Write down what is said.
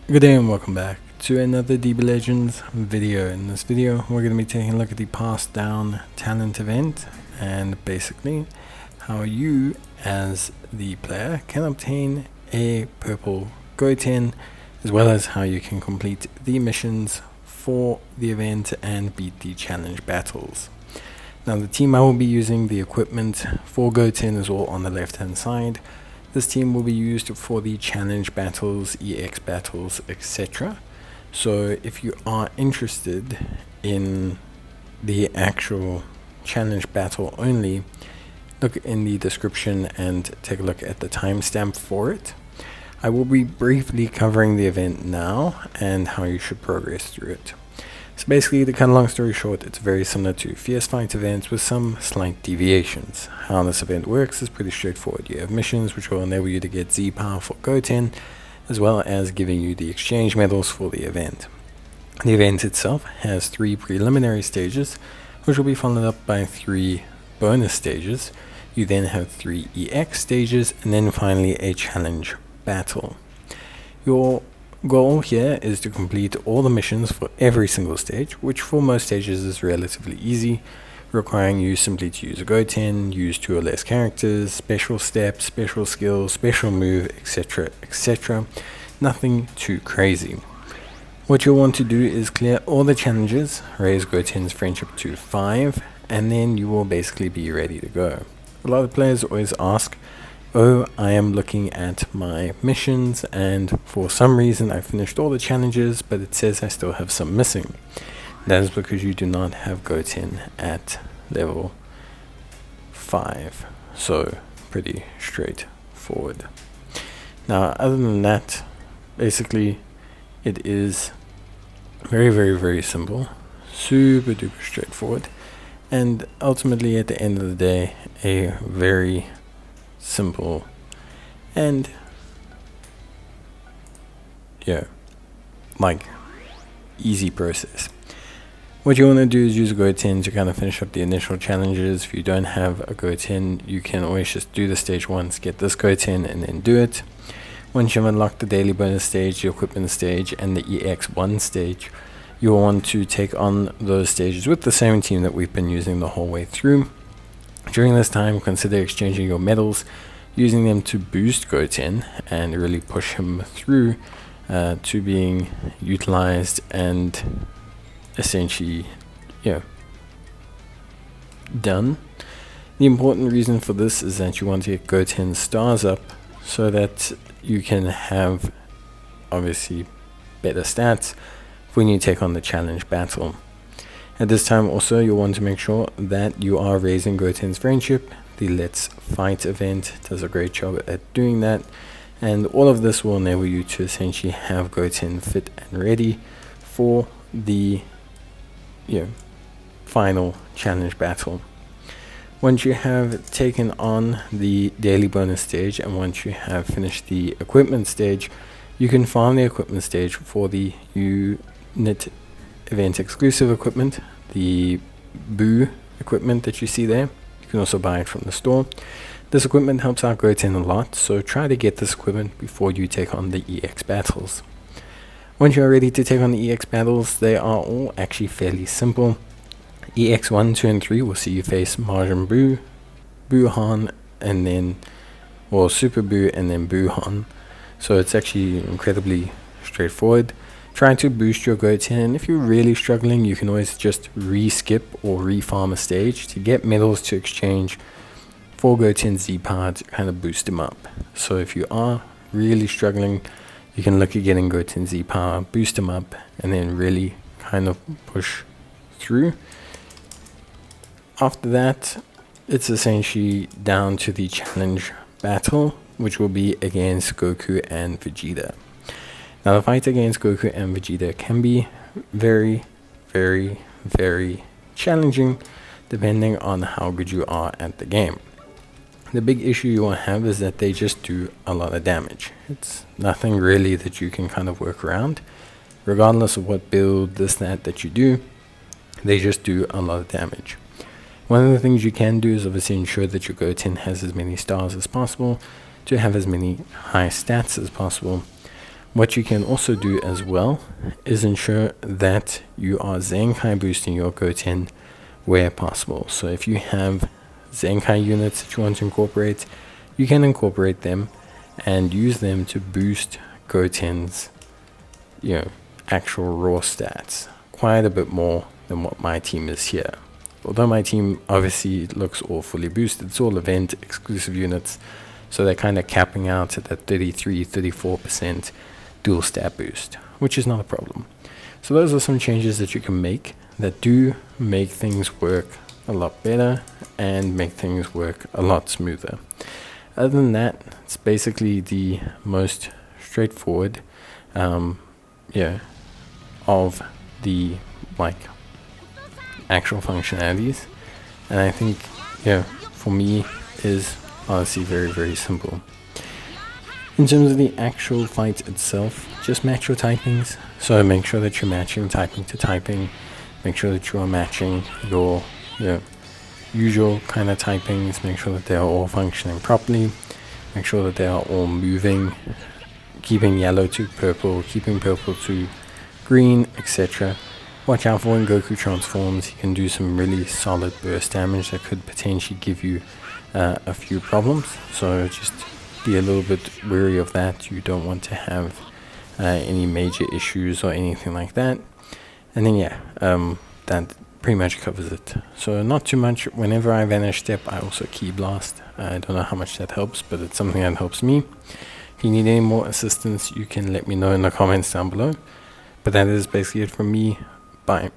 Good day and welcome back to another DB Legends video. In this video we're going to be taking a look at the Pass Down Talent event and basically how you as the player can obtain a purple Goten, as well as how you can complete the missions for the event and beat the challenge battles. Now the team I will be using, the equipment for Goten is all on the left hand side. This team will be used for the challenge battles, EX battles, etc. So if you are interested in the actual challenge battle only, look in the description and take a look at the timestamp for it. I will be briefly covering the event now and how you should progress through it. So basically, to cut a long story short, it's very similar to Fierce Fight events with some slight deviations. How this event works is pretty straightforward. You have missions which will enable you to get Z power for Goten, as well as giving you the exchange medals for the event. The event itself has 3 preliminary stages, which will be followed up by 3 bonus stages. You then have 3 EX stages, and then finally a challenge battle. Your goal here is to complete all the missions for every single stage, which for most stages is relatively easy, requiring you simply to use a Goten, use 2 or less characters, special steps, special skills, special move, etc, etc. Nothing too crazy. What you'll want to do is clear all the challenges, raise Goten's friendship to 5, and then you will basically be ready to go. A lot of players always ask, oh, I am looking at my missions and for some reason I finished all the challenges, but it says I still have some missing. That is because you do not have Goten at level 5. So pretty straightforward. Now other than that, basically it is very simple, super duper straightforward, and ultimately at the end of the day a very simple and easy process. What you want to do is use a Goten to kind of finish up the initial challenges. If you don't have a Goten, you can always just do the stage once, get this Goten, and then do it. Once you've unlocked the daily bonus stage, the equipment stage, and the EX1 stage, you'll want to take on those stages with the same team that we've been using the whole way through. During this time, consider exchanging your medals, using them to boost Goten and really push him through to being utilized and essentially, done. The important reason for this is that you want to get Goten's stars up so that you can have, obviously, better stats when you take on the challenge battle. At this time also, you'll want to make sure that you are raising Goten's friendship. The Let's Fight event does a great job at doing that, and all of this will enable you to essentially have Goten fit and ready for the final challenge battle. Once you have taken on the daily bonus stage and once you have finished the equipment stage, you can farm the equipment stage for the unit event exclusive equipment, the Boo equipment that you see there. You can also buy it from the store. This equipment helps out Goten a lot, so try to get this equipment before you take on the EX battles. Once you are ready to take on the EX battles, they are all actually fairly simple. EX 1, 2, and 3 will see you face Majin Buu, Buu-Han, and then, Super Buu and then Buu-Han. So it's actually incredibly straightforward. Try to boost your Goten. If you're really struggling, you can always just re-skip or re-farm a stage to get medals to exchange for Goten's Z power to kind of boost him up. So if you are really struggling, you can look at getting Goten's Z power, boost him up, and then really kind of push through. After that, it's essentially down to the challenge battle, which will be against Goku and Vegeta. Now the fight against Goku and Vegeta can be very challenging depending on how good you are at the game. The big issue you will have is that they just do a lot of damage. It's nothing really that you can kind of work around. Regardless of what build, that you do, they just do a lot of damage. One of the things you can do is obviously ensure that your Goten has as many stars as possible to have as many high stats as possible. What you can also do as well is ensure that you are Zenkai boosting your Goten where possible. So if you have Zenkai units that you want to incorporate, you can incorporate them and use them to boost Goten's, actual raw stats quite a bit more than what my team is here. Although my team obviously looks all fully boosted, it's all event exclusive units, so they're kind of capping out at that 33-34% dual stat boost, which is not a problem. So those are some changes that you can make that do make things work a lot better and make things work a lot smoother. Other than that, it's basically the most straightforward of the actual functionalities, and I think for me is honestly very, very simple. In terms of the actual fight itself, just match your typings. So make sure that you're matching typing to typing. Make sure that you are matching your usual kind of typings. Make sure that they are all functioning properly. Make sure that they are all moving, keeping yellow to purple, keeping purple to green, etc. Watch out for when Goku transforms. He can do some really solid burst damage that could potentially give you a few problems. So just be a little bit wary of that. You don't want to have any major issues or anything like that. And then that pretty much covers it. So not too much. Whenever I vanish step, I also key blast. I don't know how much that helps, but it's something that helps me. If you need any more assistance, you can let me know in the comments down below. But that is basically it from me. Bye.